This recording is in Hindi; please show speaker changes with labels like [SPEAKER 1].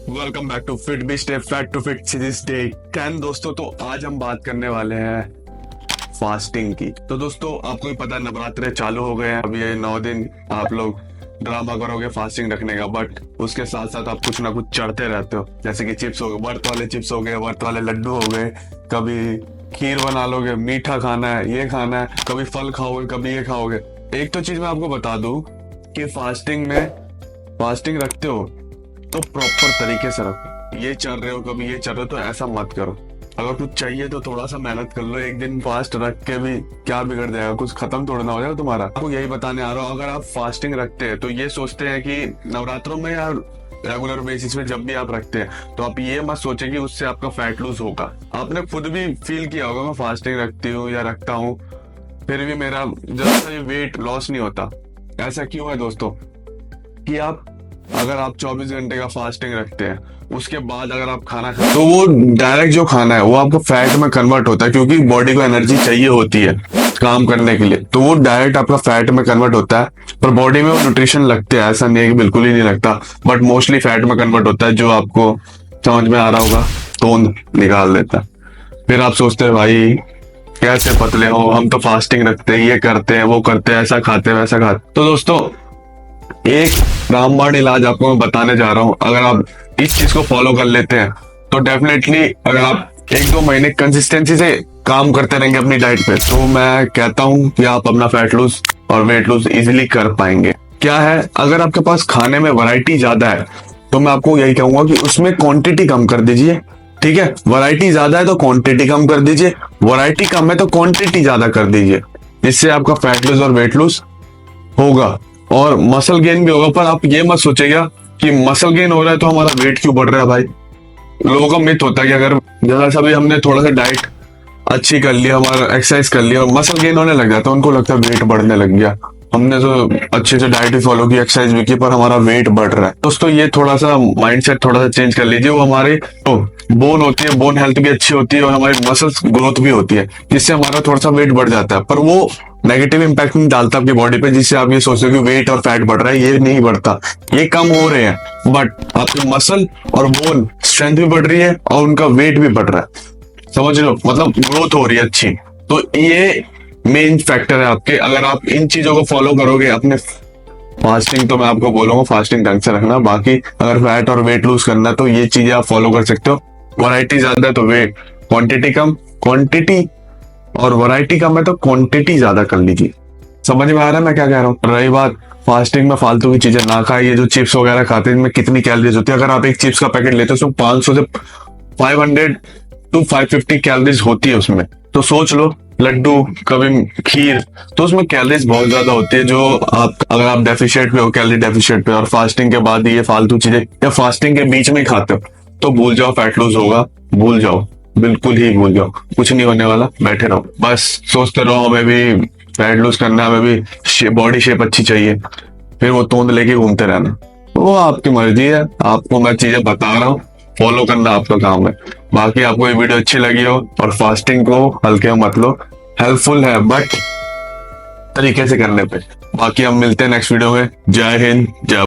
[SPEAKER 1] Welcome back to fit be stay fat to fit series day 10। दोस्तों तो आज हम बात करने वाले हैं फास्टिंग की। तो दोस्तों आपको भी पता है नवरात्रे चालू हो गए हैं। अब ये 9 दिन आप लोग ड्रामा करोगे फास्टिंग रखने का, बट उसके साथ साथ आप कुछ ना कुछ चढ़ते रहते हो। जैसे कि चिप्स हो गए, व्रत वाले चिप्स हो गए, व्रत वाले लड्डू हो गए, कभी खीर बना लोगे, मीठा खाना है, ये खाना है, कभी फल खाओगे, कभी ये खाओगे। एक तो चीज मैं आपको बता दूं कि फास्टिंग रखते हो तो प्रॉपर तरीके से रखो। ये चल रहे हो, कभी ये चल रहे हो, तो ऐसा मत करो। अगर कुछ चाहिए तो थोड़ा सा मेहनत कर लो। एक दिन फास्ट रख के भी क्या बिगड़ जाएगा, कुछ खत्म थोड़ा ना हो जाएगा तुम्हारा। आपको यही बताने आ रहा हूँ, अगर आप फास्टिंग रखते हैं तो ये सोचते हैं कि नवरात्रों में या रेगुलर बेसिस पे जब भी आप रखते हैं तो आप ये मत सोचें कि उससे आपका फैट लूज होगा। आपने खुद भी फील किया होगा, मैं फास्टिंग रखती हूँ या रखता हूँ फिर भी मेरा जरा सा ये वेट लॉस नहीं होता। ऐसा क्यों है दोस्तों कि अगर आप 24 घंटे का फास्टिंग रखते हैं, उसके बाद अगर आप खाना खाते तो वो डायरेक्ट जो खाना है वो आपको फैट में कन्वर्ट होता है, क्योंकि बॉडी को एनर्जी चाहिए होती है काम करने के लिए। तो वो डायरेक्ट आपका फैट में कन्वर्ट होता है। पर बॉडी में वो न्यूट्रिशन लगते हैं, ऐसा नहीं है कि बिल्कुल ही नहीं लगता, बट मोस्टली फैट में कन्वर्ट होता है, जो आपको समझ में आ रहा होगा तोंद निकाल देता है। फिर आप सोचते हैं भाई कैसे पतले हो, हम तो फास्टिंग रखते हैं, ये करते हैं, वो करते हैं, ऐसा खाते हैं, वैसा खाते। तो दोस्तों एक रामबाण इलाज आपको मैं बताने जा रहा हूँ। अगर आप इस चीज को फॉलो कर लेते हैं तो डेफिनेटली अगर आप 1-2 महीने कंसिस्टेंसी से काम करते रहेंगे अपनी डाइट पे, तो मैं कहता हूँ कि आप अपना फैट लूज और वेट लूज इजीली कर पाएंगे। क्या है, अगर आपके पास खाने में वैरायटी ज्यादा है तो मैं आपको यही कहूंगा कि उसमें क्वांटिटी कम कर दीजिए। ठीक है, वैरायटी ज्यादा है तो क्वांटिटी कम कर दीजिए, वैरायटी कम है तो क्वांटिटी ज्यादा कर दीजिए। इससे आपका फैट लूज और वेट लूज होगा और मसल गेन भी होगा। पर आप ये मत सोचेगा कि मसल गेन हो रहा है तो हमारा वेट क्यों बढ़ रहा है। भाई लोगों का मिथ होता है कि अगर जरा सा भी हमने थोड़ा सा डाइट अच्छी कर लिया, हमारा एक्सरसाइज कर लिया और मसल गेन होने लग जाता है, उनको लगता है वेट बढ़ने लग गया। हमने तो अच्छे से डाइट भी फॉलो की, एक्सरसाइज भी की, पर हमारा वेट बढ़ रहा है। दोस्तों ये थोड़ा सा माइंडसेट थोड़ा सा चेंज कर लीजिए। वो हमारे बोन होती है, बोन हेल्थ भी अच्छी होती है और हमारी मसल्स ग्रोथ भी होती है, जिससे हमारा थोड़ा सा वेट बढ़ जाता है। पर वो नेगेटिव इंपैक्ट नहीं डालता आपकी बॉडी पे, जिससे आप ये सोचते हो कि वेट और फैट बढ़ रहा है। ये नहीं बढ़ता, ये कम हो रहे हैं, बट आपके मसल और बोन स्ट्रेंथ भी बढ़ रही है और उनका वेट भी बढ़ रहा है। समझ लो, मतलब ग्रोथ हो रही है अच्छी। तो ये मेन फैक्टर है आपके। अगर आप इन चीजों को फॉलो करोगे अपने फास्टिंग, तो मैं आपको बोलूंगा फास्टिंग ढंग से रखना। बाकी अगर फैट और वेट लूज करना है तो ये चीजें आप फॉलो कर सकते हो। वैरायटी ज्यादा है तो वेट, क्वांटिटी कम, क्वांटिटी और वैरायटी कम है तो क्वांटिटी ज्यादा कर लीजिए। समझ में आ रहा है मैं क्या कह रहा हूँ। रही बात फास्टिंग में फालतू की चीजें ना खाए, ये जो चिप्स वगैरह खाते हैं इनमें कितनी कैलोरीज होती है। अगर आप एक चिप्स का पैकेट लेते हो उसमें 500 से 500 to 550 कैलोरीज होती है उसमें। तो सोच लो लड्डू, कभी खीर, तो उसमें कैलोरीज बहुत ज्यादा होती है। जो आप अगर आप डेफिशिएट पे हो, कैलोरी डेफिशिएट पे, और फास्टिंग के बाद ये फालतू चीजें या फास्टिंग के बीच में ही खाते हो, तो भूल जाओ फैट लूज होगा। भूल जाओ, बिल्कुल ही भूल जाओ, कुछ नहीं होने वाला। बैठे रहो, बस सोचते रहो हमें भी फैट लूज करना है, हमें भी बॉडी शेप अच्छी चाहिए, फिर वो तोंद लेके घूमते रहना। वो आपकी मर्जी है, आपको मैं चीजें बता रहा हूँ, फॉलो करना आपका काम है। बाकी आपको ये वीडियो अच्छी लगी हो और फास्टिंग को हल्के में मत लो, हेल्पफुल है बट तरीके से करने पे। बाकी हम मिलते हैं नेक्स्ट वीडियो में। जय हिंद, जय